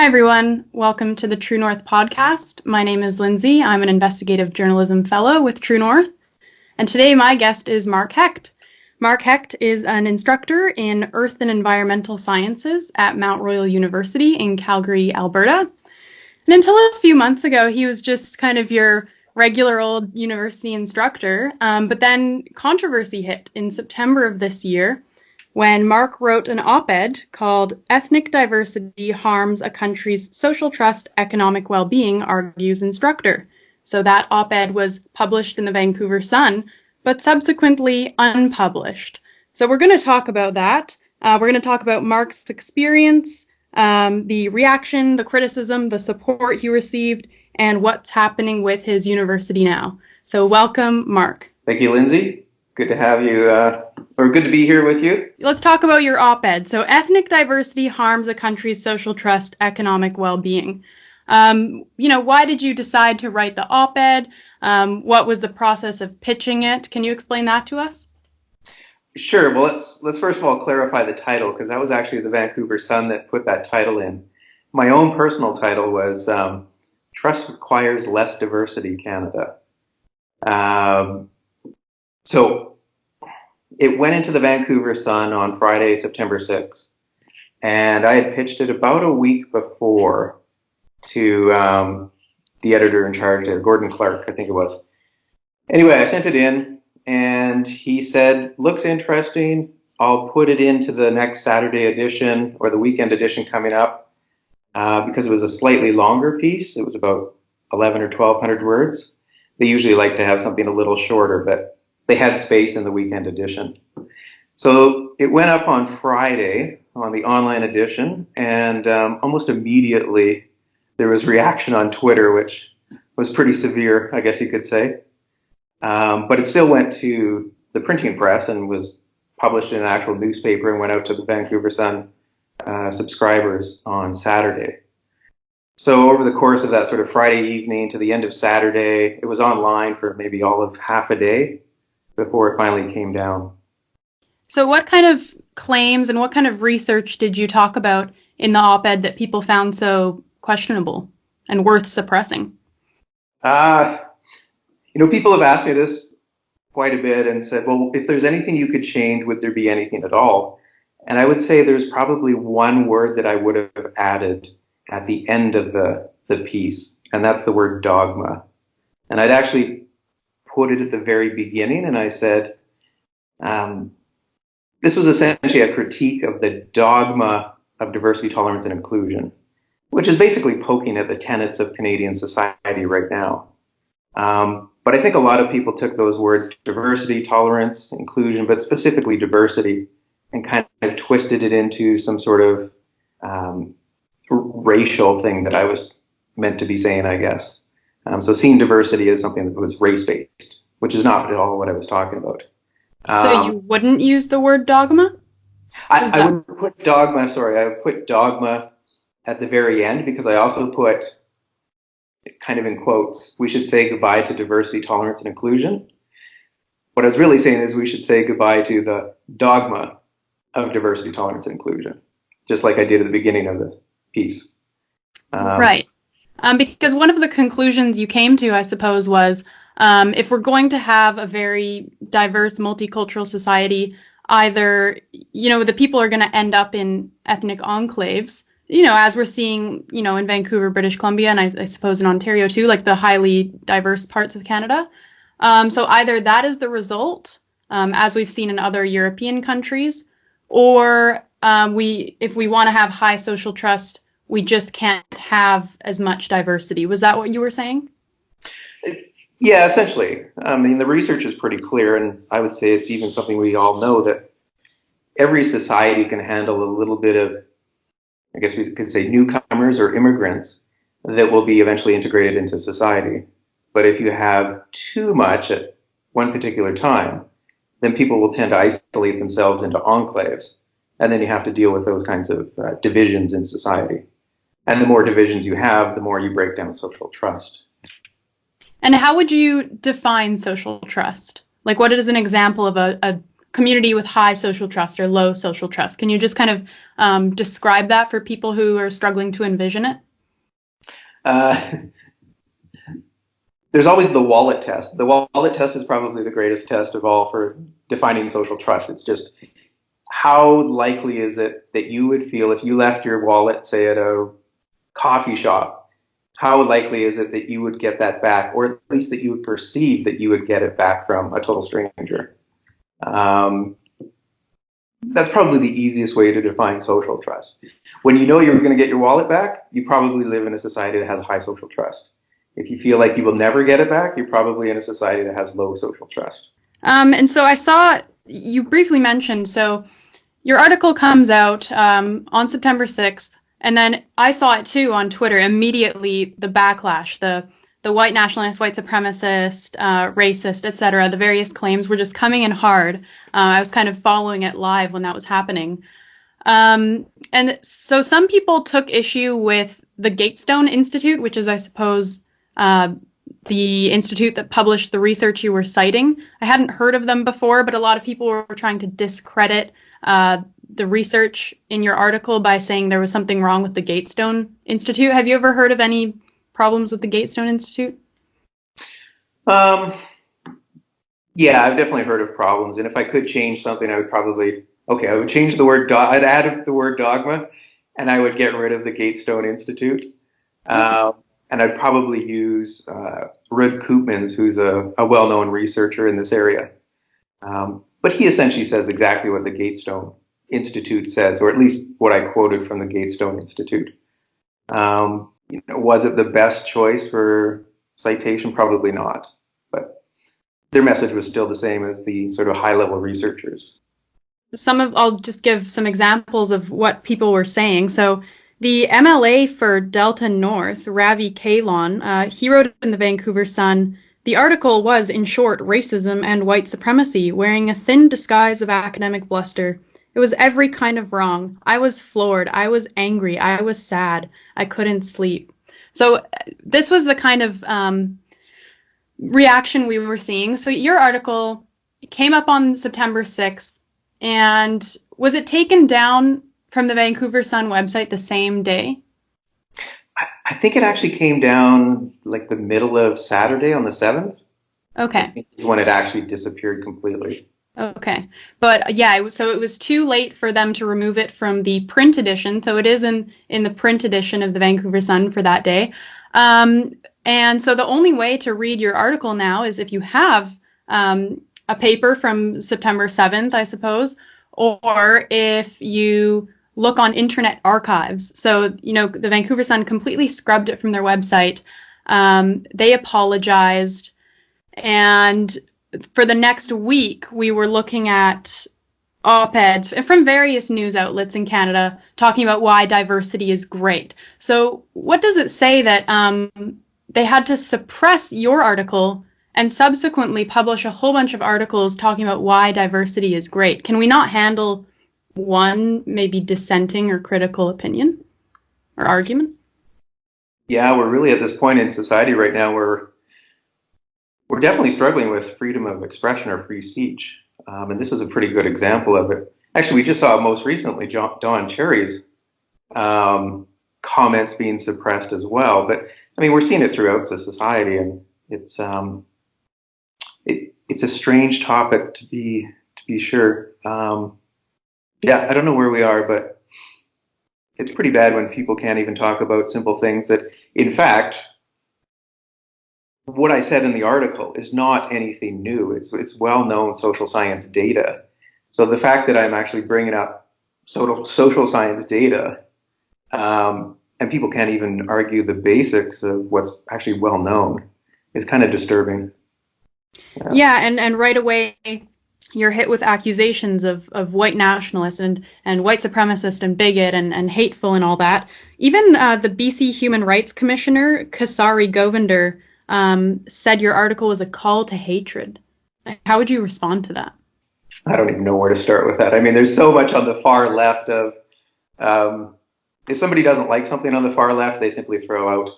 Hi, everyone. Welcome to the True North podcast. My name is Lindsay. I'm an investigative journalism fellow with True North. And today my guest is Mark Hecht. Mark Hecht is an instructor in Earth and Environmental Sciences at Mount Royal University in Calgary, Alberta. And until a few months ago, he was just kind of your regular old university instructor. But then controversy hit in September of this year when Mark wrote an op-ed called "Ethnic Diversity Harms a Country's Social Trust, Economic Wellbeing, Argues Instructor." So that op-ed was published in the Vancouver Sun, but subsequently unpublished. So we're going to talk about that. We're going to talk about Mark's experience, the reaction, the criticism, the support he received, and what's happening with his university now. So welcome, Mark. Thank you, Lindsay. Good to have you, good to be here with you. Let's talk about your op-ed. So ethnic diversity harms a country's social trust, economic well-being. Why did you decide to write the op-ed? What was the process of pitching it? Can you explain that to us? Sure. Well, let's first of all clarify the title, because that was actually the Vancouver Sun that put that title in. My own personal title was Trust Requires Less Diversity, Canada. So it went into the Vancouver Sun on Friday, September 6th, and I had pitched it about a week before to the editor in charge there, Gordon Clark, I think it was. Anyway, I sent it in, and he said, looks interesting. I'll put it into the next Saturday edition or the weekend edition coming up because it was a slightly longer piece. It was about 11 or 1,200 words. They usually like to have something a little shorter, but they had space in the weekend edition. So it went up on Friday on the online edition, and almost immediately there was reaction on Twitter, which was pretty severe, I guess you could say. But it still went to the printing press and was published in an actual newspaper and went out to the Vancouver Sun subscribers on Saturday. So over the course of that sort of Friday evening to the end of Saturday, it was online for maybe all of half a day before it finally came down. So what kind of claims and what kind of research did you talk about in the op-ed that people found so questionable and worth suppressing? People have asked me this quite a bit and said, well, if there's anything you could change, would there be anything at all? And I would say there's probably one word that I would have added at the end of the piece, and that's the word dogma. And I'd actually put it at the very beginning, and I said, this was essentially a critique of the dogma of diversity, tolerance, and inclusion, which is basically poking at the tenets of Canadian society right now. But I think a lot of people took those words, diversity, tolerance, inclusion, but specifically diversity, and kind of twisted it into some sort of racial thing that I was meant to be saying, I guess. So seeing diversity as something that was race-based, which is not at all what I was talking about. So you wouldn't use the word dogma? I would put dogma, I would put dogma at the very end, because I also put, kind of in quotes, we should say goodbye to diversity, tolerance, and inclusion. What I was really saying is we should say goodbye to the dogma of diversity, tolerance, and inclusion, just like I did at the beginning of the piece. Right. Because one of the conclusions you came to, I suppose, was if we're going to have a very diverse, multicultural society, either, the people are going to end up in ethnic enclaves, as we're seeing, in Vancouver, British Columbia, and I suppose in Ontario too, like the highly diverse parts of Canada. So either that is the result, as we've seen in other European countries, or if we want to have high social trust, we just can't have as much diversity. Was that what you were saying? Yeah, essentially. I mean, the research is pretty clear, and I would say it's even something we all know, that every society can handle a little bit of, I guess we could say, newcomers or immigrants that will be eventually integrated into society. But if you have too much at one particular time, then people will tend to isolate themselves into enclaves, and then you have to deal with those kinds of divisions in society. And the more divisions you have, the more you break down social trust. And how would you define social trust? Like, what is an example of a community with high social trust or low social trust. Can you just kind of describe that for people who are struggling to envision it? There's always the wallet test. The wallet test is probably the greatest test of all for defining social trust. It's just how likely is it that you would feel if you left your wallet, say, at a coffee shop, how likely is it that you would get that back, or at least that you would perceive that you would get it back from a total stranger? That's probably the easiest way to define social trust. When you know you're going to get your wallet back, you probably live in a society that has high social trust. If you feel like you will never get it back, you're probably in a society that has low social trust. And so I saw you briefly mentioned, so your article comes out on September 6th, and then I saw it too on Twitter immediately, the backlash, the white nationalist, white supremacist, racist, etc. The various claims were just coming in hard. I was kind of following it live when that was happening. And so some people took issue with the Gatestone Institute, which is, I suppose, the institute that published the research you were citing. I hadn't heard of them before, but a lot of people were trying to discredit the research in your article by saying there was something wrong with the Gatestone Institute. Have you ever heard of any problems with the Gatestone Institute? Yeah, I've definitely heard of problems. And if I could change something, I would change the word, I'd add the word dogma, and I would get rid of the Gatestone Institute. And I'd probably use Rud Koopmans, who's a well-known researcher in this area. But he essentially says exactly what the Gatestone Institute says, or at least what I quoted from the Gatestone Institute. Was it the best choice for citation? Probably not. But their message was still the same as the sort of high-level researchers. I'll just give some examples of what people were saying. So the MLA for Delta North, Ravi Kalin, he wrote in the Vancouver Sun, the article was, in short, racism and white supremacy, wearing a thin disguise of academic bluster. It was every kind of wrong. I was floored. I was angry. I was sad. I couldn't sleep. So this was the kind of reaction we were seeing. So your article came up on September 6th, and was it taken down from the Vancouver Sun website the same day? I think it actually came down like the middle of Saturday on the 7th. Okay. I think is when it actually disappeared completely. Okay. But yeah, it was too late for them to remove it from the print edition. So it is in the print edition of the Vancouver Sun for that day. And so the only way to read your article now is if you have a paper from September 7th, I suppose, or if you look on Internet Archives. So, the Vancouver Sun completely scrubbed it from their website. They apologized. And for the next week, we were looking at op-eds from various news outlets in Canada talking about why diversity is great. So what does it say that they had to suppress your article and subsequently publish a whole bunch of articles talking about why diversity is great? Can we not handle one maybe dissenting or critical opinion or argument? Yeah, we're really at this point in society right now where we're definitely struggling with freedom of expression or free speech. And this is a pretty good example of it. Actually, we just saw most recently Don Cherry's comments being suppressed as well. But I mean, we're seeing it throughout the society, and it's a strange topic to be sure. Yeah, I don't know where we are, but it's pretty bad when people can't even talk about simple things that, in fact, what I said in the article is not anything new. It's well-known social science data. So the fact that I'm actually bringing up social science data, and people can't even argue the basics of what's actually well-known, is kind of disturbing. Yeah, and right away you're hit with accusations of white nationalists and white supremacist and bigot and hateful and all that. Even the BC Human Rights Commissioner, Kasari Govinder, said your article was a call to hatred. How would you respond to that? I don't even know where to start with that. I mean, there's so much on the far left of, if somebody doesn't like something on the far left, they simply throw out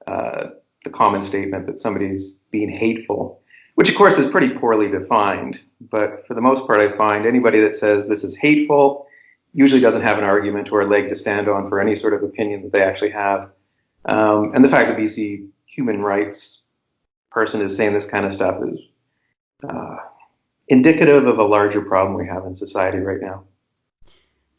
the common statement that somebody's being hateful. which of course is pretty poorly defined. But for the most part, I find anybody that says this is hateful usually doesn't have an argument or a leg to stand on for any sort of opinion that they actually have. And the fact that BC human rights person is saying this kind of stuff is indicative of a larger problem we have in society right now.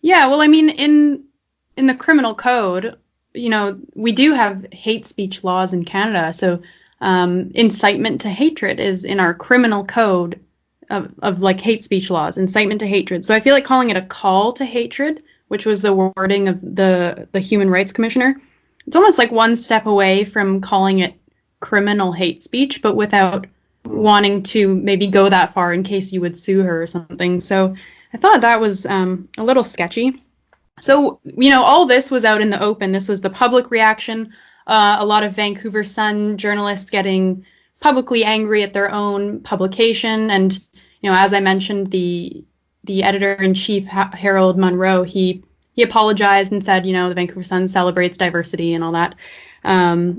Yeah, well, I mean, in the criminal code, we do have hate speech laws in Canada. So incitement to hatred is in our criminal code of like hate speech laws, incitement to hatred. So I feel like calling it a call to hatred, which was the wording of the Human Rights Commissioner, it's almost like one step away from calling it criminal hate speech, but without wanting to maybe go that far in case you would sue her or something. So I thought that was a little sketchy. So, all this was out in the open. This was the public reaction. A lot of Vancouver Sun journalists getting publicly angry at their own publication. And, as I mentioned, the editor-in-chief, Harold Munro, he apologized and said, the Vancouver Sun celebrates diversity and all that,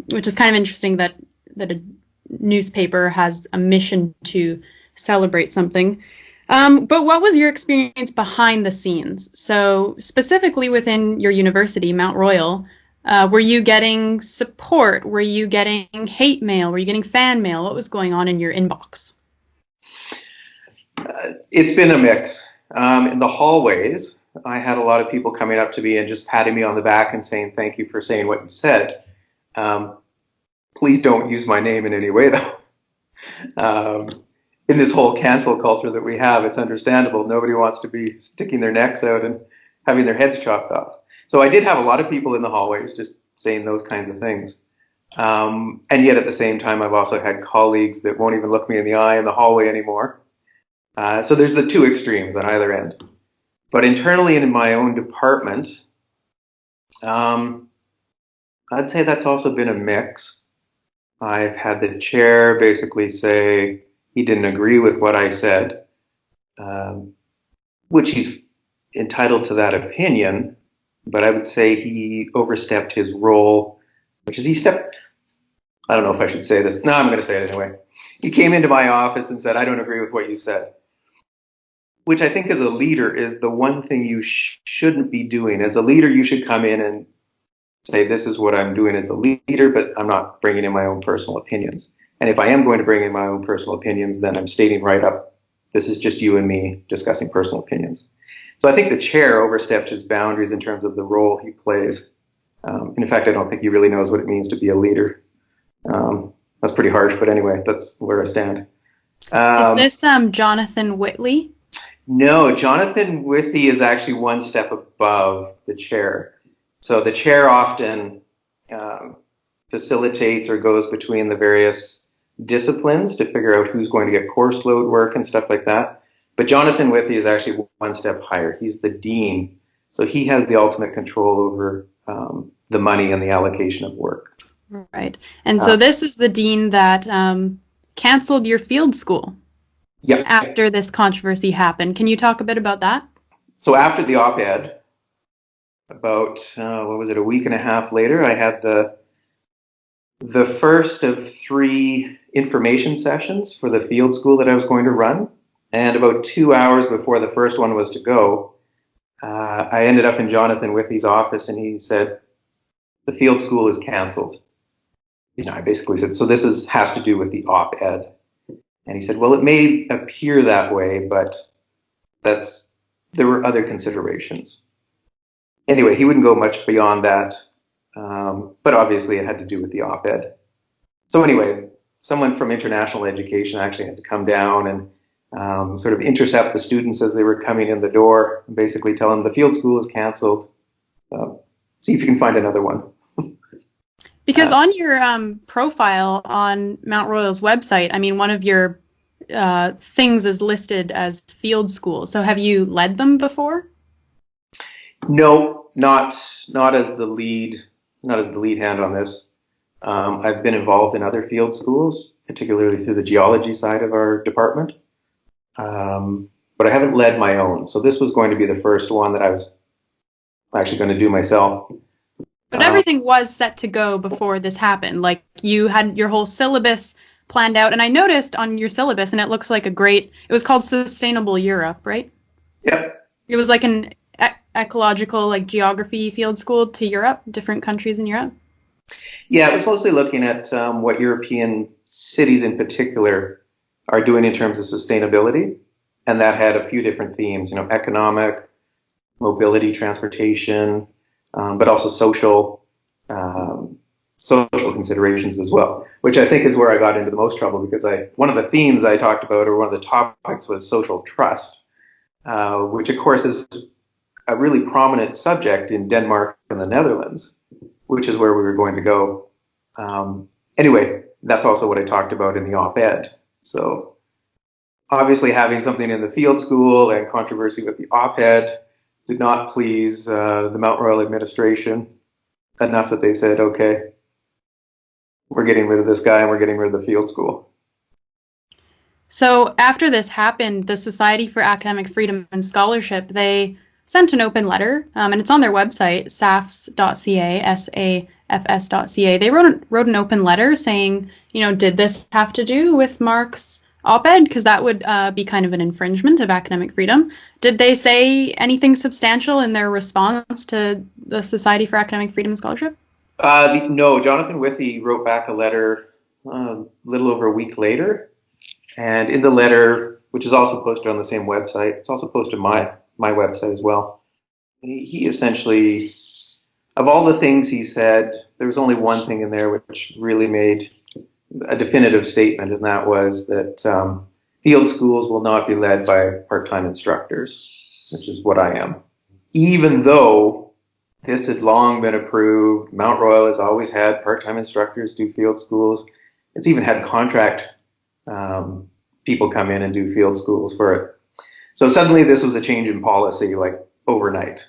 which is kind of interesting that a newspaper has a mission to celebrate something. But what was your experience behind the scenes? So specifically within your university, Mount Royal, were you getting support? Were you getting hate mail? Were you getting fan mail? What was going on in your inbox? It's been a mix. In the hallways, I had a lot of people coming up to me and just patting me on the back and saying, thank you for saying what you said. Please don't use my name in any way, though. In this whole cancel culture that we have, it's understandable. Nobody wants to be sticking their necks out and having their heads chopped off. So I did have a lot of people in the hallways just saying those kinds of things. And yet at the same time, I've also had colleagues that won't even look me in the eye in the hallway anymore. So there's the two extremes on either end. But internally and in my own department, I'd say that's also been a mix. I've had the chair basically say he didn't agree with what I said, which he's entitled to that opinion, but I would say he overstepped his role, which is I don't know if I should say this. No, I'm going to say it anyway. He came into my office and said, I don't agree with what you said, which I think as a leader is the one thing you shouldn't be doing. As a leader, you should come in and say, this is what I'm doing as a leader, but I'm not bringing in my own personal opinions. And if I am going to bring in my own personal opinions, then I'm stating right up, this is just you and me discussing personal opinions. So I think the chair overstepped his boundaries in terms of the role he plays. In fact, I don't think he really knows what it means to be a leader. That's pretty harsh, but anyway, that's where I stand. Is this Jonathan Whitley? No, Jonathan Whitley is actually one step above the chair. So the chair often facilitates or goes between the various disciplines to figure out who's going to get course load work and stuff like that. But Jonathan Whitley is actually one step higher. He's the dean. So he has the ultimate control over the money and the allocation of work. Right. And so this is the dean that canceled your field school. Yep. After this controversy happened. Can you talk a bit about that? So after the op-ed, about, a week and a half later, I had the first of 3 information sessions for the field school that I was going to run. And about 2 hours before the first one was to go, I ended up in Jonathan Whitley's office and he said, the field school is canceled. I basically said, so this has to do with the op-ed. And he said, well, it may appear that way, but there were other considerations. Anyway, he wouldn't go much beyond that, but obviously it had to do with the op-ed. So anyway, someone from international education actually had to come down and sort of intercept the students as they were coming in the door and basically tell them the field school is canceled. See if you can find another one. Because on your profile on Mount Royal's website, I mean, one of your things is listed as field school. So have you led them before? No, not as the lead hand on this. I've been involved in other field schools, particularly through the geology side of our department, but I haven't led my own. So this was going to be the first one that I was actually going to do myself. But everything was set to go before this happened. Like you had your whole syllabus planned out. And I noticed on your syllabus, and it looks like it was called Sustainable Europe, right? Yep. It was like an ecological, like geography field school to Europe, different countries in Europe. Yeah, it was mostly looking at what European cities in particular are doing in terms of sustainability. And that had a few different themes, economic, mobility, transportation, but also social considerations as well, which I think is where I got into the most trouble, because one of the themes I talked about, or one of the topics, was social trust, which of course is a really prominent subject in Denmark and the Netherlands, which is where we were going to go. Anyway, that's also what I talked about in the op-ed. So obviously having something in the field school and controversy with the op-ed did not please the Mount Royal administration enough that they said, okay, we're getting rid of this guy and we're getting rid of the field school. So after this happened, the Society for Academic Freedom and Scholarship, they sent an open letter, and it's on their website, safs.ca, SAFS.ca. They wrote an open letter saying, did this have to do with Mark's op-ed? Because that would be kind of an infringement of academic freedom. Did they say anything substantial in their response to the Society for Academic Freedom and Scholarship? No, Jonathan Withy wrote back a letter a little over a week later. And in the letter, which is also posted on the same website, it's also posted on my website as well. He essentially, of all the things he said, there was only one thing in there which really made a definitive statement, and that was that field schools will not be led by part-time instructors, which is what I am. Even though this had long been approved, Mount Royal has always had part-time instructors do field schools. It's even had contract people come in and do field schools for it. So suddenly this was a change in policy, like overnight,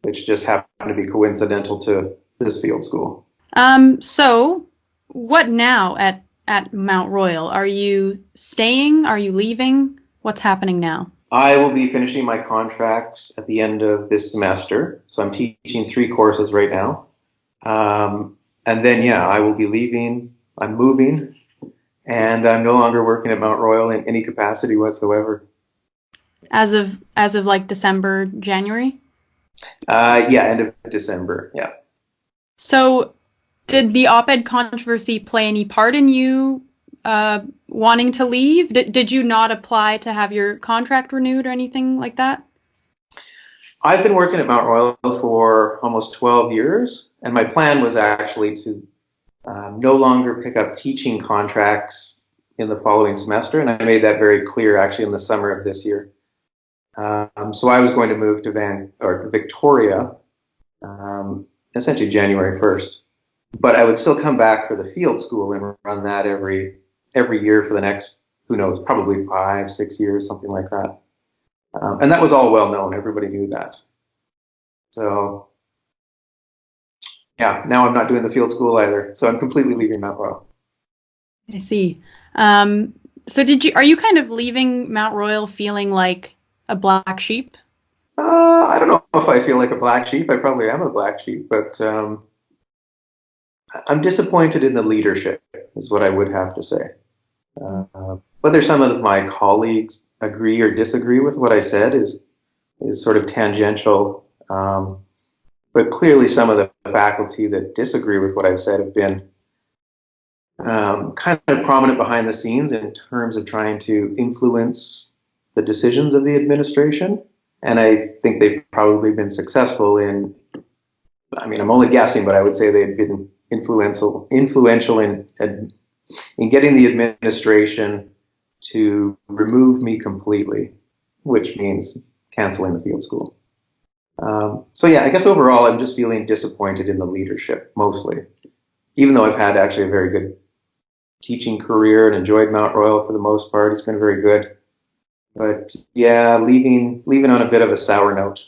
which just happened to be coincidental to this field school. So what now at Mount Royal? Are you staying? Are you leaving? What's happening now? I will be finishing my contracts at the end of this semester. So I'm teaching 3 courses right now. And then, I will be leaving. I'm moving. And I'm no longer working at Mount Royal in any capacity whatsoever. As of like December, January? End of December, yeah. So did the op-ed controversy play any part in you wanting to leave? Did you not apply to have your contract renewed or anything like that? I've been working at Mount Royal for almost 12 years, and my plan was actually to no longer pick up teaching contracts in the following semester, and I made that very clear actually in the summer of this year. So I was going to move to Victoria, essentially January 1st. But I would still come back for the field school and run that every year for the next, who knows, probably 5-6 years, something like that. And that was all well known. Everybody knew that. So now I'm not doing the field school either. So I'm completely leaving Mount Royal. I see. So are you kind of leaving Mount Royal feeling like a black sheep? I don't know if I feel like a black sheep. I probably am a black sheep, but I'm disappointed in the leadership, is what I would have to say. Whether some of my colleagues agree or disagree with what I said is sort of tangential. But clearly some of the faculty that disagree with what I've said have been kind of prominent behind the scenes in terms of trying to influence the decisions of the administration. And I think they've probably been successful in, I'm only guessing, but I would say they've been influential in getting the administration to remove me completely, which means canceling the field school. I guess overall I'm just feeling disappointed in the leadership mostly, even though I've had actually a very good teaching career and enjoyed Mount Royal for the most part. It's been very good. But leaving on a bit of a sour note.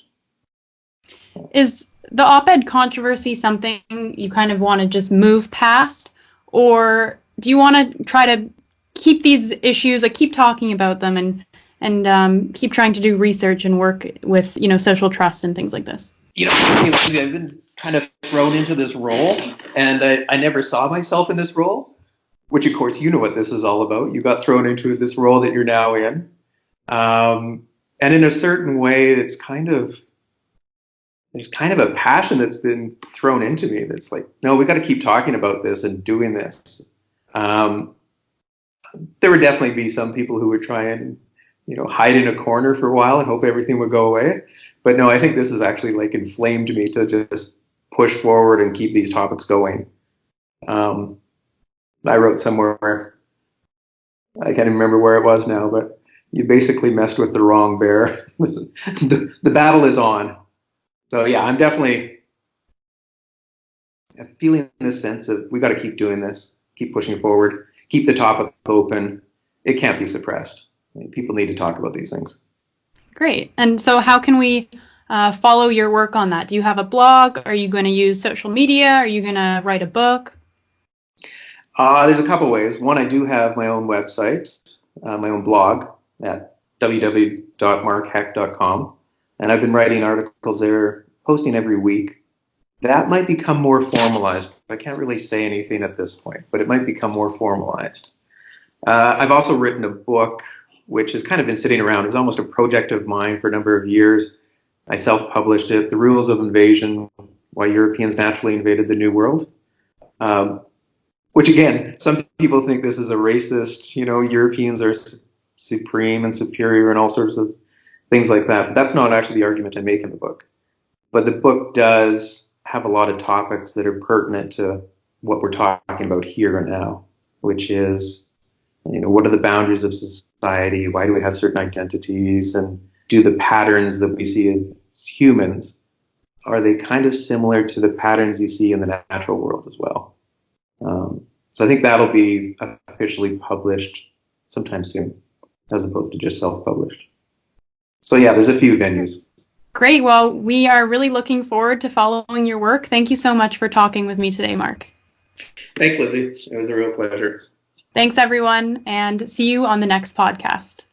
Is the op-ed controversy something you kind of want to just move past, or do you want to try to keep these issues, like keep talking about them and keep trying to do research and work with, social trust and things like this? I've been kind of thrown into this role, and I never saw myself in this role. which of course you know what this is all about. You got thrown into this role that you're now in. And in a certain way, there's kind of a passion that's been thrown into me that's like, no, we got to keep talking about this and doing this. There would definitely be some people who would try and, hide in a corner for a while and hope everything would go away. But no, I think this has actually like inflamed me to just push forward and keep these topics going. I wrote somewhere, I can't even remember where it was now, but you basically messed with the wrong bear. The battle is on. So yeah, I'm definitely feeling this sense of we got to keep doing this, keep pushing forward, keep the topic open. It can't be suppressed. People need to talk about these things. Great. And so how can we follow your work on that? Do you have a blog? Are you going to use social media? Are you going to write a book? There's a couple ways. One, I do have my own website, my own blog at www.markhecht.com. And I've been writing articles there, posting every week. That might become more formalized. I can't really say anything at this point, but it might become more formalized. I've also written a book, which has kind of been sitting around. It was almost a project of mine for a number of years. I self-published it, The Rules of Invasion, Why Europeans Naturally Invaded the New World. Which again, some people think this is a racist, Europeans are supreme and superior and all sorts of things like that. But that's not actually the argument I make in the book. But the book does have a lot of topics that are pertinent to what we're talking about here and now, which is, what are the boundaries of society? Why do we have certain identities? And do the patterns that we see as humans, are they kind of similar to the patterns you see in the natural world as well? So I think that'll be officially published sometime soon, as opposed to just self-published. So yeah, there's a few venues. Great. Well, we are really looking forward to following your work. Thank you so much for talking with me today, Mark. Thanks, Lindsay. It was a real pleasure. Thanks, everyone, and see you on the next podcast.